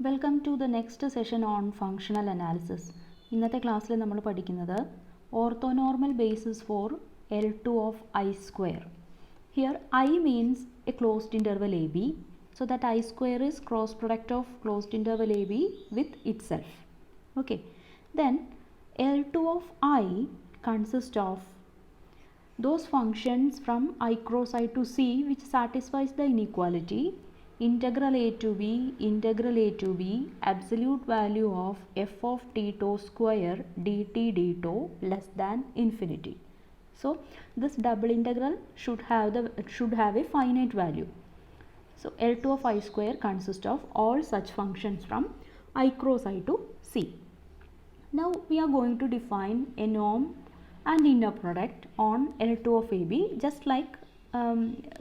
Welcome to the next session on functional analysis. ഇന്നത്തെ ക്ലാസ്സിൽ നമ്മൾ പഠിക്കുന്നത് orthonormal basis for L2 of I square. Here I means a closed interval a b, so that I square is cross product of closed interval a b with itself. Okay, then L2 of I consists of those functions from I cross I to C which satisfies the inequality integral a to b absolute value of f of t tau square dt d tau less than infinity. So this double integral should have a finite value. So L2 of I square consists of all such functions from I cross I to C. Now we are going to define a norm and inner product on L2 of AB, just like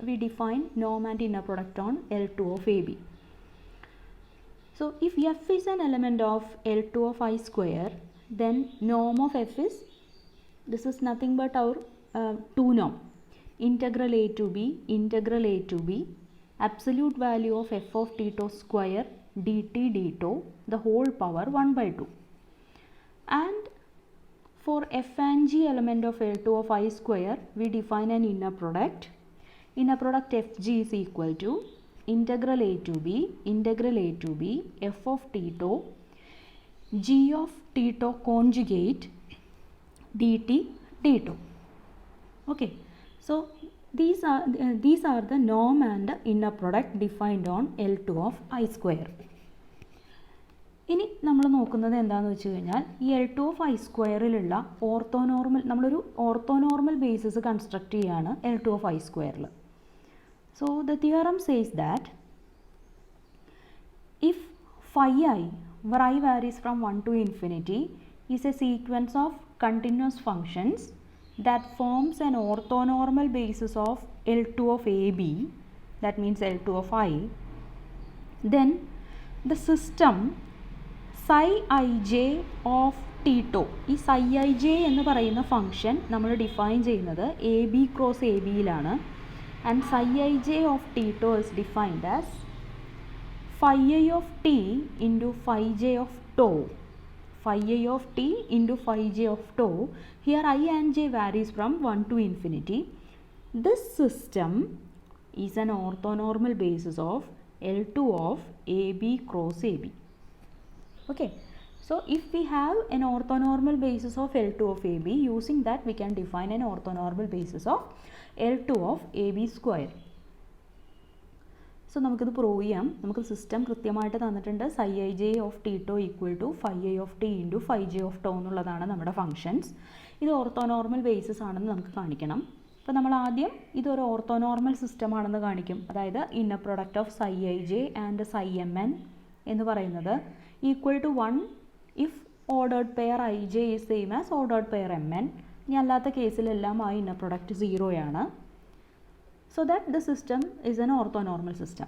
we define norm and inner product on L2 of AB. So if f is an element of L2 of I square, then norm of f is, this is nothing but our 2 norm, integral a to b absolute value of f of t tau square dt d tau the whole power 1 by 2. And for f and g element of L2 of I square, we define an inner product. Inner product fg is equal to integral a to b f of t tau g of t tau conjugate dt d tau. Okay, so these are the norm and inner product defined on L2 of I square. ഇനി നമ്മൾ നോക്കുന്നത് എന്താണെന്ന് വെച്ച് കഴിഞ്ഞാൽ ഈ L2 of I സ്ക്വയറിലുള്ള orthonormal, നമ്മളൊരു orthonormal basis construct ചെയ്യുകയാണ് L2 of I സ്ക്വയറിൽ. So the theorem says that if phi I, where I varies from 1 to infinity, is a sequence of continuous functions that forms an orthonormal basis of L2 of AB, that means L2 of I, then the system psi ij of t tau, ഈ psi ij എന്ന് പറയുന്ന function നമ്മൾ define ചെയ്യുന്നത് A B cross A ബിയിലാണ്. And psi ij of t tau is defined as phi I of t into phi j of tau. Phi I of t into phi j of tau. Here I and j varies from 1 to infinity. This system is an orthonormal basis of L2 of AB cross AB. Okay, so if we have an orthonormal basis of L2 of AB, using that we can define an orthonormal basis of L2 of AB square. So നമുക്കിത് prove ചെയ്യാം. നമുക്ക് system കൃത്യമായിട്ട് തന്നിട്ടുണ്ട്. psi ij of t tau equal to phi I of t into phi j of tau എന്നുള്ളതാണ് നമ്മുടെ functions. ഇത് orthonormal basis ആണെന്ന് നമുക്ക് കാണിക്കണം. അപ്പോൾ നമ്മൾ ആദ്യം ഇതൊരു ഓർത്തോനോർമൽ സിസ്റ്റം ആണെന്ന് കാണിക്കും. അതായത് inner product of psi ij and psi mn എന്ന് പറയുന്നത് equal to 1 if ordered pair i j is same as ordered pair m n. ഇനി അല്ലാത്ത കേസിലെല്ലാം ആ inner product 0 so that the system is an orthonormal system.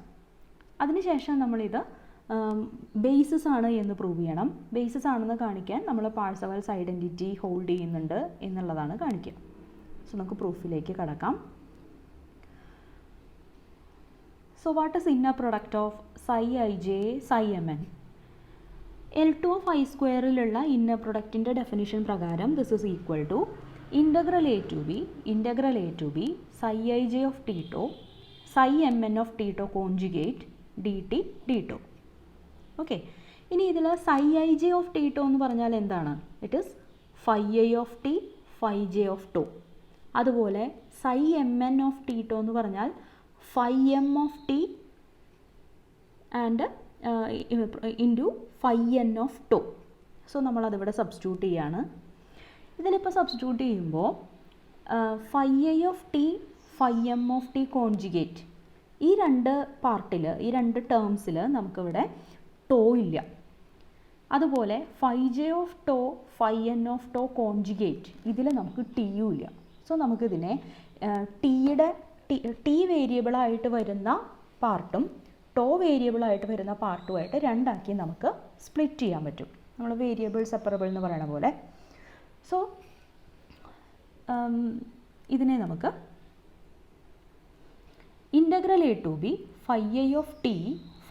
അതിനുശേഷം നമ്മളിത് basis ആണ് എന്ന് പ്രൂവ് ചെയ്യണം. ബേസിസ് ആണെന്ന് കാണിക്കാൻ നമ്മൾ പാർസെവൽസ് ഐഡൻറ്റിറ്റി ഹോൾഡ് ചെയ്യുന്നുണ്ട് എന്നുള്ളതാണ് കാണിക്കുക. സോ നമുക്ക് പ്രൂഫിലേക്ക് കടക്കാം. So what is inner product of psi ij psi mn? L2 of I സ്ക്വയറിലുള്ള ഇന്നർ പ്രൊഡക്റ്റിൻ്റെ ഡെഫിനിഷൻ പ്രകാരം this is equal to integral a to b psi ij of t tau psi mn of t tau conjugate dt d tau. Okay, ഇനി ഇതിൽ psi ij of t tau എന്ന് പറഞ്ഞാൽ എന്താണ്? It is phi I of t phi j of tau. അതുപോലെ psi mn of t tau എന്ന് പറഞ്ഞാൽ phi m of t and into phi n of tau. So നമ്മളതിവിടെ substitute ചെയ്യാണ്. ഇതിലിപ്പോൾ substitute ചെയ്യുമ്പോൾ phi I of t phi m of t conjugate, ഈ രണ്ട് പാർട്ടിൽ, ഈ രണ്ട് ടേംസിൽ നമുക്കിവിടെ ടോ ഇല്ല. അതുപോലെ phi j of tau phi n of tau conjugate, ഇതിൽ നമുക്ക് ടിയും ഇല്ല. സോ നമുക്കിതിനെ ടി വേരിയബിളായിട്ട് വരുന്ന പാർട്ടും ടോ വേരിയബിളായിട്ട് വരുന്ന പാർട്ടുമായിട്ട് രണ്ടാക്കി നമുക്ക് സ്പ്ലിറ്റ് ചെയ്യാൻ പറ്റും. നമ്മൾ വേരിയബിൾ സെപ്പറബിൾ എന്ന് പറയുന്ന പോലെ. സോ ഇതിനെ നമുക്ക് integral a to b phi I of t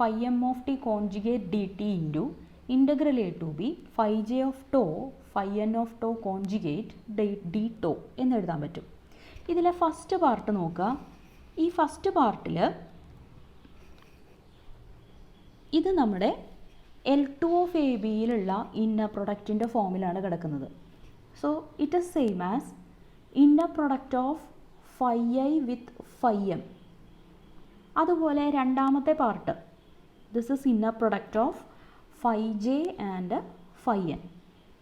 phi m of t conjugate dt into integral a to b phi j of tau phi n of tau conjugate d tau എന്ന് എഴുതാൻ പറ്റും. ഇതിലെ first part നോക്കുക. ഈ first പാർട്ടിൽ ഇത് നമ്മുടെ L2 of ABയിലുള്ള inner പ്രൊഡക്റ്റിൻ്റെ ഫോമിലാണ് കിടക്കുന്നത്. So it is same as inner product of phi i with phi m. അതുപോലെ രണ്ടാമത്തെ part this is inner product of phi j and phi n.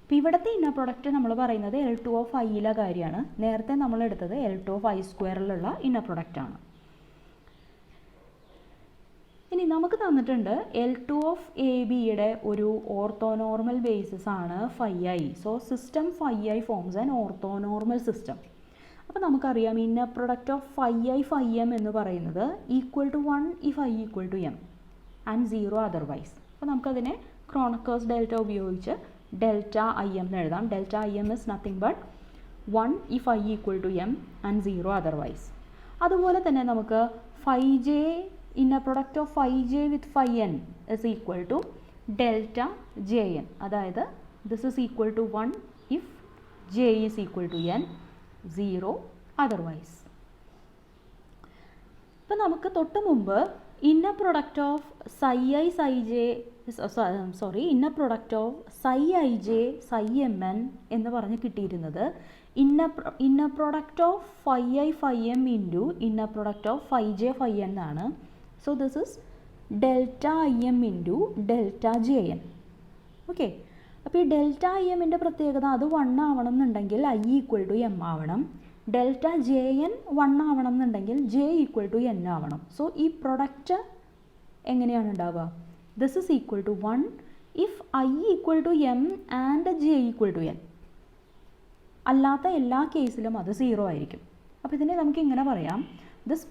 അപ്പോൾ ഇവിടുത്തെ ഇന്നർ പ്രൊഡക്റ്റ് നമ്മൾ പറയുന്നത് L2 of iയിലെ കാര്യമാണ്. നേരത്തെ നമ്മൾ എടുത്തത് L2 of i സ്ക്വയറിലുള്ള ഇന്നർ പ്രൊഡക്റ്റാണ്. ഇനി നമുക്ക് തന്നിട്ടുണ്ട് L2 of ABയുടെ ഒരു ഓർത്തോനോർമൽ ബേസിസ് ആണ് phi i. So system phi i forms an orthonormal system. അപ്പോൾ നമുക്കറിയാം inner product of phi i phi m എന്ന് പറയുന്നത് equal to 1 if i equal to m and 0 otherwise. അപ്പോൾ നമുക്കതിനെ ക്രോണക്കേഴ്സ് ഡെൽറ്റ ഉപയോഗിച്ച് ഡെൽറ്റ ഐ എം എന്ന് എഴുതാം. Delta i m is nothing but 1 if i equal to m and 0 otherwise. അതുപോലെ തന്നെ നമുക്ക് phi j inner product of phi j with phi n is equal to delta jn. അതായത് this is equal to 1 if j is equal to n, 0 otherwise. ഇപ്പോൾ നമുക്ക് തൊട്ട് മുമ്പ് inner product of psi i psi j inner product of psi i j psi m n എന്ന് പറഞ്ഞ് കിട്ടിയിരുന്നത് inner product of phi i phi m into inner product of phi j phi n ആണ്. So this is delta im into delta jn. Okay, അപ്പോൾ ഈ delta I എമ്മിൻ്റെ പ്രത്യേകത അത് 1 ആവണം എന്നുണ്ടെങ്കിൽ i ഈക്വൽ ടു m ആവണം. ഡെൽറ്റ ജെ എൻ 1 ആവണം എന്നുണ്ടെങ്കിൽ j ഈക്വൽ ടു n ആവണം. സോ ഈ പ്രൊഡക്റ്റ് എങ്ങനെയാണ് ഉണ്ടാവുക? This is equal to 1 if i equal to m and j equal to n. അല്ലാത്ത എല്ലാ കേസിലും അത് 0 ആയിരിക്കും. അപ്പോൾ ഇതിനെ നമുക്ക് ഇങ്ങനെ പറയാം, this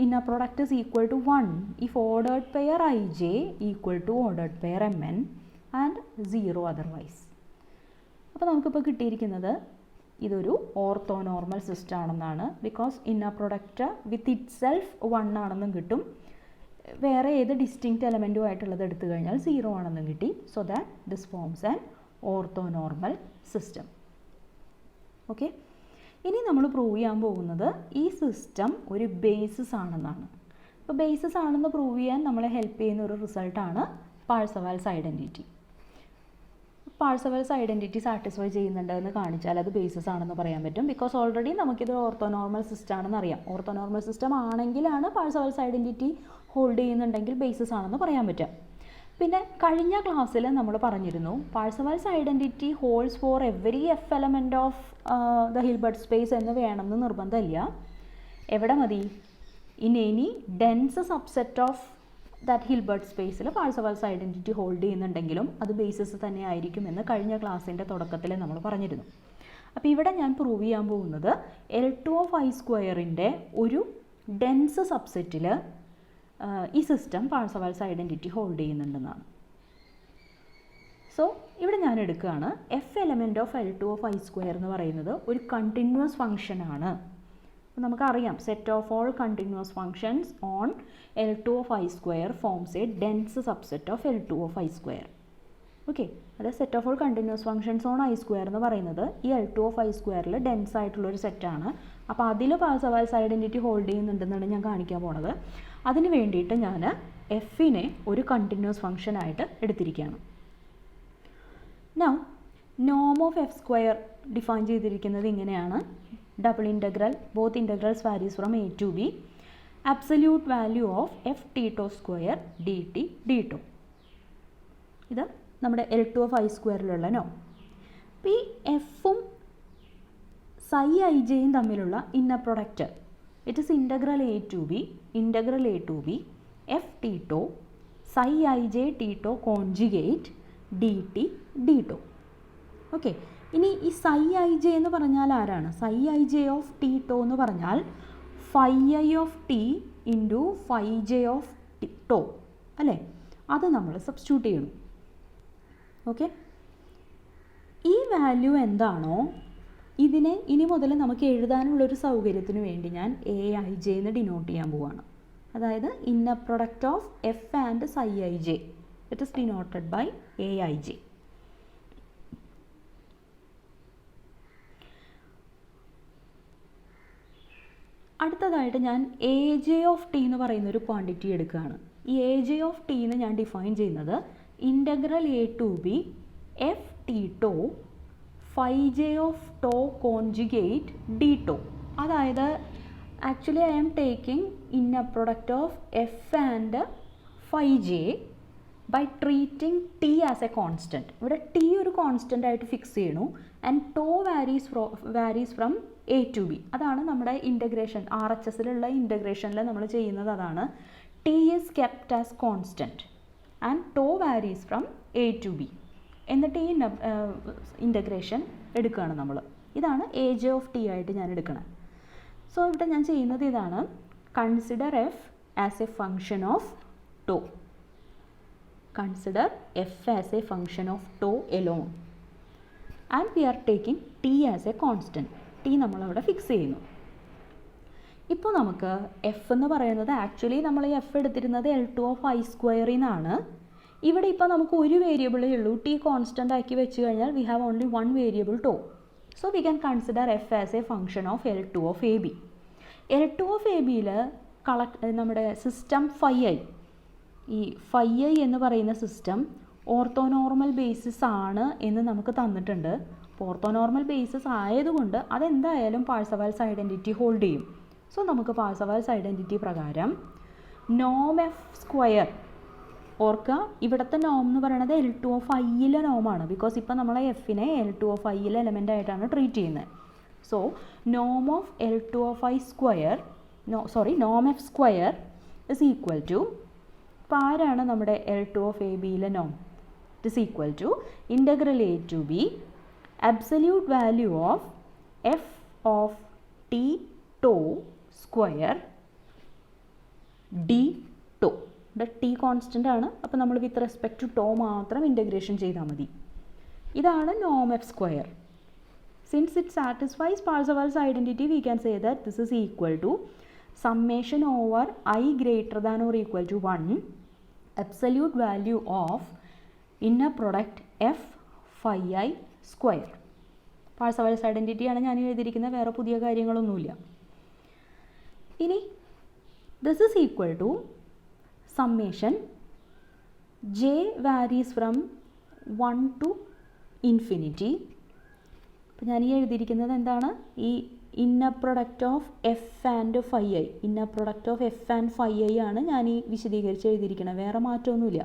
inner product is equal to 1 if ordered pair ij equal to ordered pair mn and 0 otherwise. അപ്പോൾ നമുക്കിപ്പോൾ കിട്ടിയിരിക്കുന്നത് ഇതൊരു ഓർത്തോനോർമൽ സിസ്റ്റം ആണെന്നാണ്. Because inner product with it self 1 ആണെന്നും കിട്ടും, വേറെ ഏത് ഡിസ്റ്റിങ്ക്റ്റ് എലമെൻറ്റും ആയിട്ടുള്ളത് എടുത്തു കഴിഞ്ഞാൽ 0 ആണെന്നും കിട്ടി. So that this forms an orthonormal system. Okay, ഇനി നമ്മൾ പ്രൂവ് ചെയ്യാൻ പോകുന്നത് ഈ സിസ്റ്റം ഒരു ബേസിസ് ആണെന്നാണ്. അപ്പോൾ ബേസിസ് ആണെന്ന് പ്രൂവ് ചെയ്യാൻ നമ്മളെ ഹെൽപ്പ് ചെയ്യുന്ന ഒരു റിസൾട്ടാണ് Parseval's identity. Parseval's identity satisfy ചെയ്യുന്നുണ്ട് എന്ന് കാണിച്ചാൽ അത് ബേസിസ് ആണെന്ന് പറയാൻ പറ്റും. ബിക്കോസ് ഓൾറെഡി നമുക്കിത് ഓർത്തോനോർമൽ സിസ്റ്റം ആണെന്ന് അറിയാം. ഓർത്തോനോർമൽ സിസ്റ്റം ആണെങ്കിലാണ് പാഴ്സവാൽസ് ഐഡൻറ്റിറ്റി ഹോൾഡ് ചെയ്യുന്നുണ്ടെങ്കിൽ ബേസിസ് ആണെന്ന് പറയാൻ പറ്റും. പിന്നെ കഴിഞ്ഞ ക്ലാസ്സിൽ നമ്മൾ പറഞ്ഞിരുന്നു Parseval's identity holds for every f element of the Hilbert space എന്ന് വേണമെന്ന് നിർബന്ധമില്ല. എവിടെ മതി? In any dense subset of that Hilbert സ്പേസിൽ പാഴ്സവാൽസ് ഐഡൻറ്റിറ്റി ഹോൾഡ് ചെയ്യുന്നുണ്ടെങ്കിലും അത് ബേസിസ് തന്നെ ആയിരിക്കും എന്ന് കഴിഞ്ഞ ക്ലാസ്സിൻ്റെ തുടക്കത്തിൽ നമ്മൾ പറഞ്ഞിരുന്നു. അപ്പോൾ ഇവിടെ ഞാൻ പ്രൂവ് ചെയ്യാൻ പോകുന്നത് L2 of i സ്ക്വയറിൻ്റെ ഒരു ഡെൻസ് സബ്സെറ്റിൽ ഈ സിസ്റ്റം പാഴ്സവാൽസ് ഐഡൻറ്റിറ്റി ഹോൾഡ് ചെയ്യുന്നുണ്ടെന്നാണ്. സോ ഇവിടെ ഞാൻ എടുക്കുകയാണ് f element of L2 of i square എന്ന് പറയുന്നത് ഒരു കണ്ടിന്യൂസ് ഫംഗ്ഷനാണ്. അപ്പോൾ നമുക്കറിയാം set of all continuous functions on L2 of i square forms a dense subset of L2 of i square. Okay, അതായത് set of all continuous functions on i square എന്ന് പറയുന്നത് ഈ L2 of i സ്ക്വയറിൽ dense ആയിട്ടുള്ളൊരു സെറ്റാണ്. അപ്പോൾ അതിൽ പാഴ്സവാൽസ് identity hold ചെയ്യുന്നുണ്ടെന്നാണ് ഞാൻ കാണിക്കാൻ പോണത്. അതിന് വേണ്ടിയിട്ട് ഞാൻ എഫിനെ ഒരു കണ്ടിന്യൂസ് ഫംഗ്ഷനായിട്ട് എടുത്തിരിക്കുകയാണ്. നൗ നോം ഓഫ് എഫ് സ്ക്വയർ ഡിഫൈൻ ചെയ്തിരിക്കുന്നത് ഇങ്ങനെയാണ്. Double integral both integrals varies from a to b absolute value of f t tau square d t d tau. ഇത് നമ്മുടെ L2 of i സ്ക്വയറിലുള്ള നോ. അപ്പോൾ ഈ എഫും psi i jയും തമ്മിലുള്ള inner product it is integral a to b f t tau psi i j t tau conjugate d t d tau. Okay, ഇനി ഈ psi i j എന്ന് പറഞ്ഞാൽ ആരാണ്? psi i j of t tau എന്ന് പറഞ്ഞാൽ phi i of t into phi j of tau അല്ലേ? അത് നമ്മൾ സബ്സ്റ്റിറ്റ്യൂട്ട് ചെയ്യണം. ഓക്കെ, ഈ വാല്യൂ എന്താണോ ഇതിനെ ഇനി മുതൽ നമുക്ക് എഴുതാനുള്ളൊരു സൗകര്യത്തിന് വേണ്ടി ഞാൻ എ ഐ ജെ എന്ന് ഡിനോട്ട് ചെയ്യാൻ പോവാണ്. അതായത് inner product of f and psi i j, it is denoted by a i j. അടുത്തതായിട്ട് ഞാൻ എ ജെ ഓഫ് ടി എന്ന് പറയുന്ന ഒരു ക്വാണ്ടിറ്റി എടുക്കുകയാണ്. ഈ എ ജെ ഓഫ് ടി എന്ന് ഞാൻ ഡിഫൈൻ ചെയ്യുന്നത് integral a to b f t tau phi j of tau conjugate d tau. അതായത് actually I am taking inner product of f and phi j by treating t as a constant. ഇവിടെ t ഒരു constant ആയിട്ട് fix ചെയ്യണു and tau varies from a to b. അതാണ് നമ്മുടെ integration, R H എസിലുള്ള ഇൻ്റഗ്രേഷനിൽ നമ്മൾ ചെയ്യുന്നത് അതാണ്. T is kept as constant and tau varies from a to b. എന്നിട്ട് ഈ ഇൻ്റഗ്രേഷൻ എടുക്കുകയാണ് നമ്മൾ. ഇതാണ് എ ജെ ഓഫ് ടി ആയിട്ട് ഞാൻ എടുക്കണം. സോ ഇവിടെ ഞാൻ ചെയ്യുന്നത് ഇതാണ്, consider f as a function of tau. Consider f as a function of tau alone and we are taking T as a constant. T നമ്മളവിടെ ഫിക്സ് ചെയ്യുന്നു. ഇപ്പോൾ നമുക്ക് എഫ് എന്ന് പറയുന്നത് ആക്ച്വലി നമ്മൾ ഈ എഫ് എടുത്തിരുന്നത് L2 ഓഫ് ഐ സ്ക്വയറിൽ നിന്നാണ്. ഇവിടെ ഇപ്പോൾ നമുക്ക് ഒരു വേരിയബിളേ ഉള്ളൂ. ടി കോൺസ്റ്റൻ്റ് ആക്കി വെച്ച് കഴിഞ്ഞാൽ we have only one variable tau. So we can consider f as a function of L2 of a b. L2 of a ബിയിൽ നമ്മുടെ സിസ്റ്റം ഫൈ ഐ, ഈ ഫൈ ഐ എന്ന് പറയുന്ന സിസ്റ്റം ഓർത്തോനോർമൽ ബേസിസ് ആണ് എന്ന് നമുക്ക് തന്നിട്ടുണ്ട്. അപ്പോൾ ഓർത്തോനോർമൽ ബേസിസ് ആയതുകൊണ്ട് അതെന്തായാലും പാർസെവൽസ് ഐഡൻറ്റിറ്റി ഹോൾഡ് ചെയ്യും. സോ നമുക്ക് പാർസെവൽസ് ഐഡൻറ്റിറ്റി പ്രകാരം നോം എഫ് സ്ക്വയർ, ഓർക്കുക ഇവിടുത്തെ നോം എന്ന് പറയുന്നത് L2 ഓഫ് ഐയിലെ നോമാണ്. ബിക്കോസ് ഇപ്പോൾ നമ്മൾ എഫിനെ L2 ഓഫ് ഐയിലെ എലമെൻ്റ് ആയിട്ടാണ് ട്രീറ്റ് ചെയ്യുന്നത്. സോ നോം of L2 of i square, നോം f square is equal to, ഇപ്പോൾ ആരാണ് നമ്മുടെ L2 ഓഫ് എ ബിയിലെ നോം? It is equal to integral a to b absolute value of f of t tau square d tau. ഇവിടെ t constant ആണ്. അപ്പോൾ നമ്മൾ വിത്ത് റെസ്പെക്ട് ടു ടോ മാത്രം ഇൻ്റഗ്രേഷൻ ചെയ്താൽ മതി. ഇതാണ് നോം f square. Since it satisfies Parseval's identity we can say that this is equal to summation over i greater than or equal to 1 absolute value of inner product f phi i square. Parseval's ഐഡൻറ്റിറ്റിയാണ് ഞാൻ എഴുതിയിരിക്കുന്നത്, വേറെ പുതിയ കാര്യങ്ങളൊന്നുമില്ല. ഇനി this is equal to summation j varies from 1 to infinity. അപ്പോൾ ഞാൻ ഈ എഴുതിയിരിക്കുന്നത് എന്താണ്, ഈ inner product of f and phi i, inner product of f and phi i ആണ് ഞാൻ ഈ വിശദീകരിച്ച് എഴുതിയിരിക്കുന്നത്, വേറെ മാറ്റമൊന്നുമില്ല.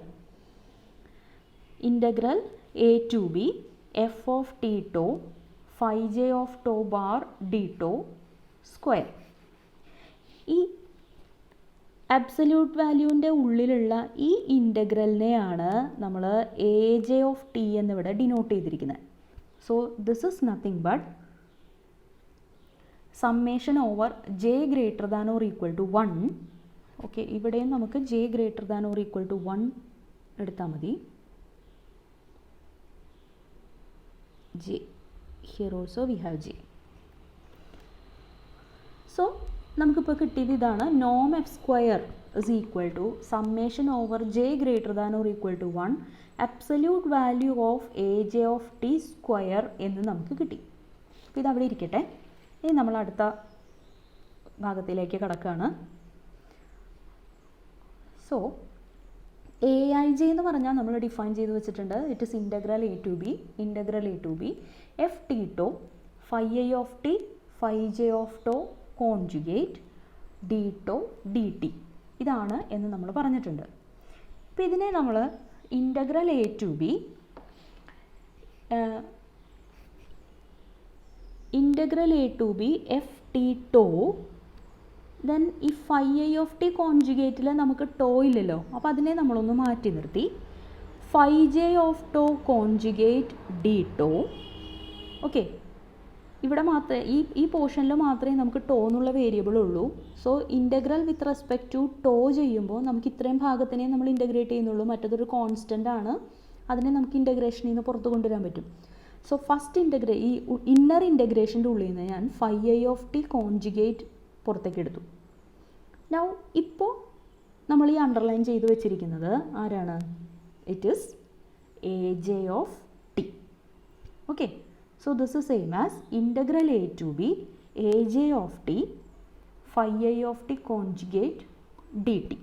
Integral a to b f of t tau phi j of tau bar d tau square. ഈ അബ്സല്യൂട്ട് വാല്യൂവിൻ്റെ ഉള്ളിലുള്ള ഈ ഇൻ്റഗ്രലിനെയാണ് നമ്മൾ എ ജെ ഓഫ് ടി എന്നിവിടെ ഡിനോട്ട് ചെയ്തിരിക്കുന്നത്. So this is nothing but summation over j greater than or equal to 1. Okay, ഇവിടെയും നമുക്ക് j greater than or equal to 1 എടുത്താൽ മതി. J. Here also we have J. So നമുക്കിപ്പോൾ കിട്ടിയത് ഇതാണ്, നോം f square is equal to summation over j greater than or equal to 1 absolute value of a j of t square എന്ന് നമുക്ക് കിട്ടി. അപ്പോൾ ഇതവിടെ ഇരിക്കട്ടെ. ഇനി നമ്മൾ അടുത്ത ഭാഗത്തിലേക്ക് കടക്കുകയാണ്. സോ എ ഐ ജെ എന്ന് പറഞ്ഞാൽ നമ്മൾ ഡിഫൈൻ ചെയ്ത് വെച്ചിട്ടുണ്ട്. It is integral a to b f t tau phi i of t phi j of tau conjugate d tau d t, ഇതാണ് എന്ന് നമ്മൾ പറഞ്ഞിട്ടുണ്ട്. അപ്പോൾ ഇതിനെ നമ്മൾ integral a to b f t tau, then ഈ ഫൈ ഐ ഓഫ് ടി കോൺജുഗേറ്റിൽ നമുക്ക് ടോ ഇല്ലല്ലോ, അപ്പോൾ അതിനെ നമ്മളൊന്ന് മാറ്റി നിർത്തി phi j of tau conjugate d tau. Okay, ഇവിടെ മാത്രമേ ഈ പോർഷനിൽ മാത്രമേ നമുക്ക് ടോ എന്നുള്ള വേരിയബിൾ ഉള്ളൂ. So integral with respect to tau ചെയ്യുമ്പോൾ നമുക്ക് ഇത്രയും ഭാഗത്തിനെ നമ്മൾ ഇൻ്റഗ്രേറ്റ് ചെയ്യുന്നുള്ളൂ, മറ്റതൊരു കോൺസ്റ്റൻ്റ് ആണ്, അതിനെ നമുക്ക് ഇൻ്റഗ്രേഷനിൽ നിന്ന് പുറത്ത് കൊണ്ടുവരാൻ പറ്റും. സോ ഫസ്റ്റ് ഈ ഇന്നർ ഇൻ്റഗ്രേഷൻ്റെ ഉള്ളിൽ നിന്ന് ഞാൻ phi i of t conjugate പുറത്തേക്ക് എടുത്തു. നൗ ഇപ്പോൾ നമ്മൾ ഈ അണ്ടർലൈൻ ചെയ്ത് വെച്ചിരിക്കുന്നത് ആരാണ്? It is a j of t. Okay, so this is same as integral a to b a j of t phi i of t conjugate d t.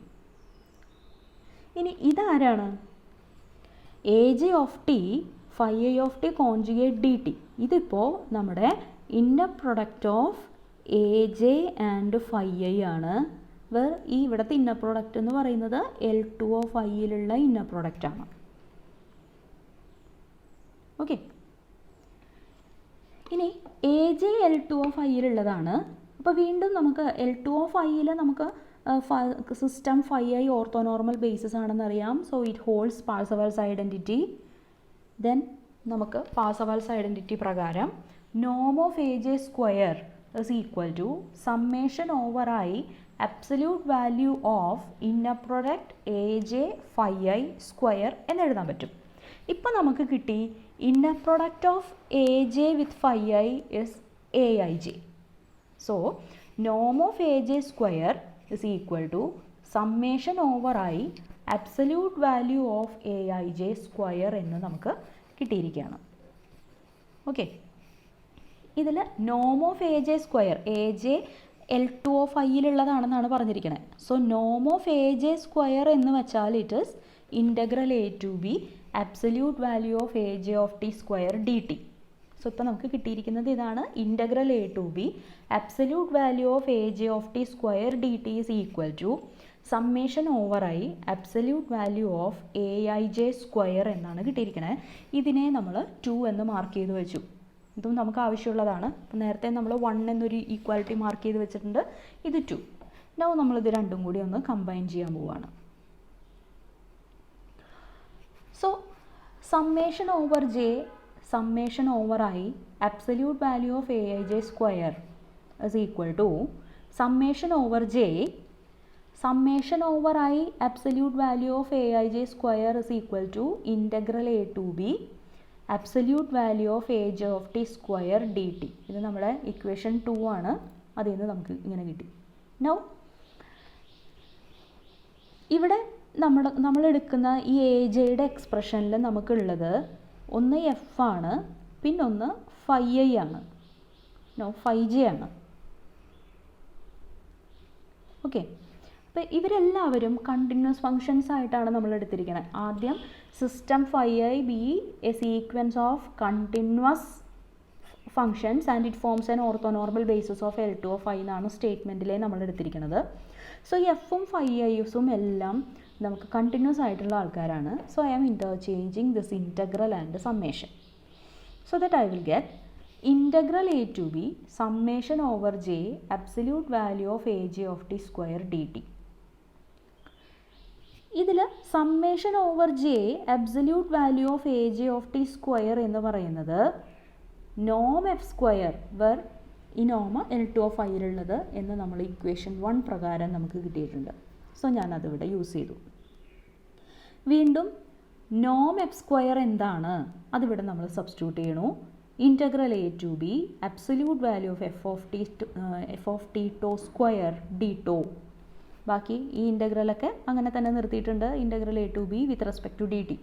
ഇനി ഇതാരാണ്? A j of t phi i of t conjugate d t. ഇതിപ്പോൾ നമ്മുടെ inner product of a j and phi i ആണ്. ഈ ഇവിടുത്തെ inner product എന്ന് പറയുന്നത് L2 of ഐയിലുള്ള ഇന്നർ പ്രൊഡക്റ്റ് ആണ്. ഓക്കെ, ഇനി എ ജെ L2 ഓഫ് ഐയിലുള്ളതാണ്. അപ്പോൾ വീണ്ടും നമുക്ക് L2 ഓഫ് ഐയിൽ നമുക്ക് system phi i orthonormal basis ആണെന്നറിയാം. So it holds Parseval's identity. Then നമുക്ക് പാർസെവൽസ് ഐഡൻറ്റിറ്റി പ്രകാരം നോം of a j square is equal to summation over I absolute value of inner product a j phi i square എന്നെഴുതാൻ പറ്റും. ഇപ്പം നമുക്ക് കിട്ടി inner product of a j with phi i is a i j. So നോം of a j square is equal to summation over I absolute value of a i j square എന്ന് നമുക്ക് കിട്ടിയിരിക്കുകയാണ്. Okay, ഇതിൽ നോം of a j square a j L2 of ഐയിലുള്ളതാണെന്നാണ് പറഞ്ഞിരിക്കുന്നത്. So നോം of a j square എന്ന് വെച്ചാൽ it is integral a to b absolute value of a j of t square d t. So ഇപ്പോൾ നമുക്ക് കിട്ടിയിരിക്കുന്നത് ഇതാണ്. Integral a to b absolute value of a j of t square d t is equal to summation over i absolute value of a i j square എന്നാണ് കിട്ടിയിരിക്കുന്നത്. ഇതിനെ നമ്മൾ 2 എന്ന് mark ചെയ്ത് വെച്ചു. ഇതും നമുക്ക് ആവശ്യമുള്ളതാണ്. അപ്പോൾ നേരത്തെ നമ്മൾ 1 എന്നൊരു ഈക്വാലിറ്റി മാർക്ക് ചെയ്ത് വെച്ചിട്ടുണ്ട്. ഇത് 2. നൗ നമ്മളിത് രണ്ടും കൂടി ഒന്ന് കമ്പൈൻ ചെയ്യാൻ പോവുകയാണ്. So summation over j summation over i absolute value of a i j square is equal to summation over j summation over i absolute value of a i j square is equal to integral a to b absolute value of a j of t square dt. ഇത് നമ്മുടെ equation 2 ആണ്. അതിൽ നിന്ന് നമുക്ക് ഇങ്ങനെ കിട്ടി. Now ഇവിടെ നമ്മൾ എടുക്കുന്ന ഈ എ ജെയുടെ എക്സ്പ്രഷനിൽ നമുക്കുള്ളത് ഒന്ന് എഫ് ആണ്, പിന്നൊന്ന് ഫൈ ഐ ആണ്, ഫൈ ജെ ആണ്. ഓക്കെ, അപ്പോൾ ഇവരെല്ലാവരും കണ്ടിന്യൂസ് ഫങ്ഷൻസ് ആയിട്ടാണ് നമ്മൾ എടുത്തിരിക്കുന്നത്. ആദ്യം system phi I B A sequence of continuous functions and it forms an orthonormal basis of L2 of I എന്നാണ് സ്റ്റേറ്റ്മെൻറ്റിലെ നമ്മൾ എടുത്തിരിക്കുന്നത്. സോ എഫും ഫൈ ഐസും എല്ലാം നമുക്ക് കണ്ടിന്യൂസ് ആയിട്ടുള്ള ആൾക്കാരാണ്. So I am interchanging this integral and summation. So that I will get integral a to b summation over j absolute value of a j of t square dt. ഇതിൽ summation over J absolute value of a j of t square എന്ന് പറയുന്നത് നോം f square were ഈ നോമ L2 of ഐയിലുള്ളത് എന്ന് നമ്മൾ equation 1 പ്രകാരം നമുക്ക് കിട്ടിയിട്ടുണ്ട്. So ഞാനതിവിടെ use ചെയ്തു. വീണ്ടും നോം എഫ് സ്ക്വയർ എന്താണ് അതിവിടെ നമ്മൾ സബ്സ്റ്റിറ്റ്യൂട്ട് ചെയ്യണു. Integral a to b absolute value of f of t tau square d tau. ബാക്കി ഈ ഇൻ്റഗ്രലൊക്കെ അങ്ങനെ തന്നെ നിർത്തിയിട്ടുണ്ട്. Integral a to b with respect to d t.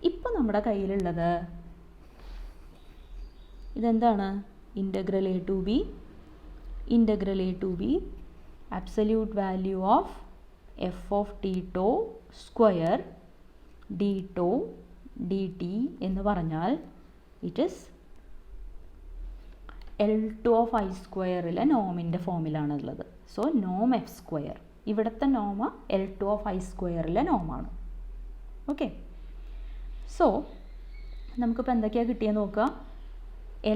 ഇപ്പം നമ്മുടെ കയ്യിലുള്ളത് ഇതെന്താണ്? Integral a to b absolute value of f of t tau square d tau d t എന്ന് പറഞ്ഞാൽ it is L2 of i സ്ക്വയറിലെ നോമിൻ്റെ ഫോമിലാണുള്ളത്. സോ നോം എഫ് സ്ക്വയർ, ഇവിടുത്തെ നോമ L2 ഓഫ് ഐ സ്ക്വയറിലെ നോമാണ്. ഓക്കെ, സോ നമുക്കിപ്പോൾ എന്തൊക്കെയാണ് കിട്ടിയെന്ന് നോക്കുക.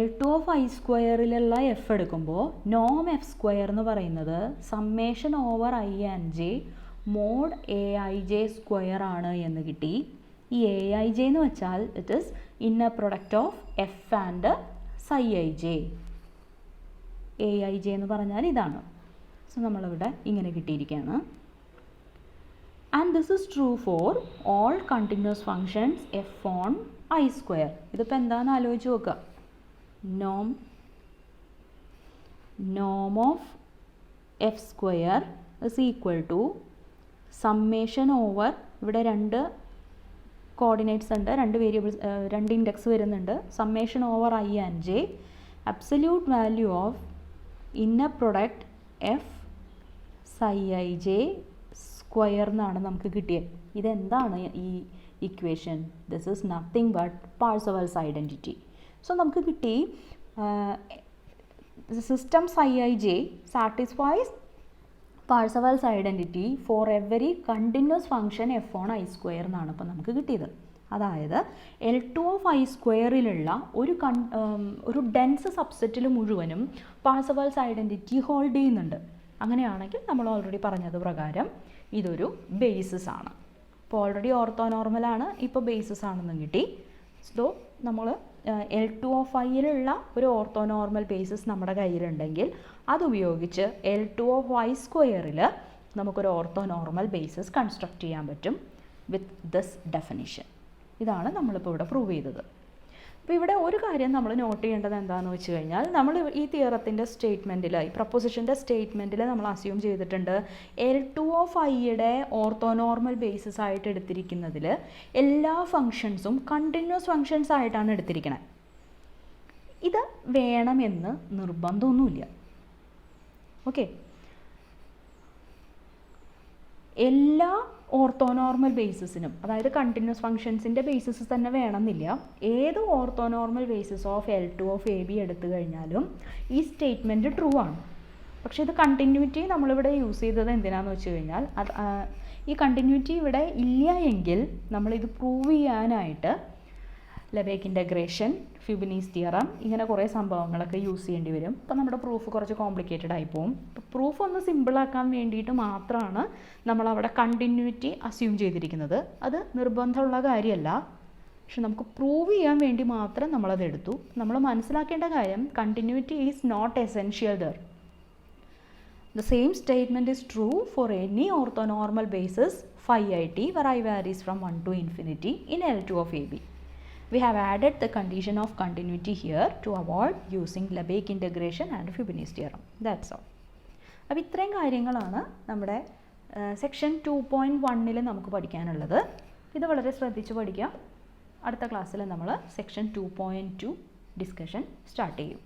L2 ഓഫ് ഐ സ്ക്വയറിലുള്ള എഫ് എടുക്കുമ്പോൾ നോം എഫ് സ്ക്വയർ എന്ന് പറയുന്നത് summation over i and j mod a i j square ആണ് എന്ന് കിട്ടി. ഈ എ ഐ ജെ എന്ന് വെച്ചാൽ it is inner product of f and psi i j. A i j എന്ന് പറഞ്ഞാൽ ഇതാണ്. സോ നമ്മളിവിടെ ഇങ്ങനെ കിട്ടിയിരിക്കുകയാണ്. And this is true for all continuous functions f on i square. ഇതിപ്പോൾ എന്താണെന്ന് ആലോചിച്ച് നോക്കുക. നോം of f square is equal to summation over, ഇവിടെ രണ്ട് കോർഡിനേറ്റ്സ് ഉണ്ട്, രണ്ട് വേരിയബിൾസ്, രണ്ട് ഇൻഡെക്സ് വരുന്നുണ്ട്, summation over i and j absolute value of inner product f psi i j square എന്നാണ് നമുക്ക് കിട്ടിയത്. ഇതെന്താണ് ഈ equation? This is nothing but Parseval's identity. So നമുക്ക് കിട്ടി system psi i j satisfies Parseval's identity for every continuous function f on i square എന്നാണ് ഇപ്പോൾ നമുക്ക് കിട്ടിയത്. അതായത് L2 ഓഫ് ഐ സ്ക്വയറിലുള്ള ഒരു ഡെൻസ് സബ്സെറ്റിൽ മുഴുവനും പാർസെവൽസ് ഐഡൻറ്റിറ്റി ഹോൾഡ് ചെയ്യുന്നുണ്ട്. അങ്ങനെയാണെങ്കിൽ നമ്മൾ ഓൾറെഡി പറഞ്ഞത് പ്രകാരം ഇതൊരു ബേസിസ് ആണ്. ഇപ്പോൾ ഓൾറെഡി ഓർത്തോനോർമലാണ്, ഇപ്പോൾ ബേസിസ് ആണെന്നും കിട്ടി. സോ നമ്മൾ L2 ഓഫ് ഐയിലുള്ള ഒരു ഓർത്തോനോർമൽ ബേസിസ് നമ്മുടെ കയ്യിലുണ്ടെങ്കിൽ അതുപയോഗിച്ച് L2 ഓഫ് ഐ സ്ക്വയറിൽ നമുക്കൊരു ഓർത്തോനോർമൽ ബേസിസ് കൺസ്ട്രക്റ്റ് ചെയ്യാൻ പറ്റും വിത്ത് ദിസ് ഡെഫിനിഷൻ. ഇതാണ് നമ്മളിപ്പോൾ ഇവിടെ പ്രൂവ് ചെയ്തത്. അപ്പോൾ ഇവിടെ ഒരു കാര്യം നമ്മൾ നോട്ട് ചെയ്യേണ്ടത് എന്താണെന്ന് വെച്ച് കഴിഞ്ഞാൽ, നമ്മൾ ഈ തിയറത്തിൻ്റെ സ്റ്റേറ്റ്മെൻറ്റിൽ, ഈ പ്രപ്പോസിഷൻ്റെ സ്റ്റേറ്റ്മെൻറ്റിൽ നമ്മൾ അസ്യൂം ചെയ്തിട്ടുണ്ട് L2 ഓഫ് ഐയുടെ ഓർത്തോനോർമൽ ബേസിസ് ആയിട്ട് എടുത്തിരിക്കുന്നതിൽ എല്ലാ ഫങ്ഷൻസും കണ്ടിന്യൂസ് ഫങ്ഷൻസ് ആയിട്ടാണ് എടുത്തിരിക്കുന്നത്. ഇത് വേണമെന്ന് നിർബന്ധമൊന്നുമില്ല. ഓക്കെ, എല്ലാ ഓർത്തോനോർമൽ ബേസിസിനും, അതായത് കണ്ടിന്യൂസ് ഫങ്ഷൻസിൻ്റെ ബേസിസ് തന്നെ വേണമെന്നില്ല, ഏത് orthonormal basis of L2 of a B എടുത്തു കഴിഞ്ഞാലും ഈ സ്റ്റേറ്റ്മെൻറ്റ് ട്രൂ ആണ്. പക്ഷേ ഇത് കണ്ടിന്യൂറ്റി നമ്മളിവിടെ യൂസ് ചെയ്തത് എന്തിനാണെന്ന് വെച്ച് കഴിഞ്ഞാൽ, ഈ കണ്ടിന്യൂറ്റി ഇവിടെ ഇല്ല എങ്കിൽ നമ്മളിത് പ്രൂവ് ചെയ്യാനായിട്ട് ലെബേക്ക് ഇൻ്റഗ്രേഷൻ, ഫ്യൂബിനീസ് തിയറം, ഇങ്ങനെ കുറേ സംഭവങ്ങളൊക്കെ യൂസ് ചെയ്യേണ്ടി വരും. അപ്പോൾ നമ്മുടെ പ്രൂഫ് കുറച്ച് കോംപ്ലിക്കേറ്റഡ് ആയി പോകും. അപ്പോൾ പ്രൂഫ് ഒന്ന് സിമ്പിളാക്കാൻ വേണ്ടിയിട്ട് മാത്രമാണ് നമ്മളവിടെ കണ്ടിന്യൂറ്റി അസ്യൂം ചെയ്തിരിക്കുന്നത്. അത് നിർബന്ധമുള്ള കാര്യമല്ല, പക്ഷെ നമുക്ക് പ്രൂവ് ചെയ്യാൻ വേണ്ടി മാത്രം നമ്മളത് എടുത്തു. നമ്മൾ മനസ്സിലാക്കേണ്ട കാര്യം, continuity is not essential there. The same statement is true for any orthonormal basis phi it where I varies from 1 to infinity in L2 of AB. We have added the condition of continuity here to avoid using Lebesgue integration and Fubini's theorem. That's all. അപ്പോൾ ഇത്രയും കാര്യങ്ങളാണ് നമ്മുടെ section 2.1 നമുക്ക് പഠിക്കാനുള്ളത്. ഇത് വളരെ ശ്രദ്ധിച്ച് പഠിക്കാം. അടുത്ത ക്ലാസ്സിൽ നമ്മൾ സെക്ഷൻ 2.2 ഡിസ്കഷൻ സ്റ്റാർട്ട് ചെയ്യും.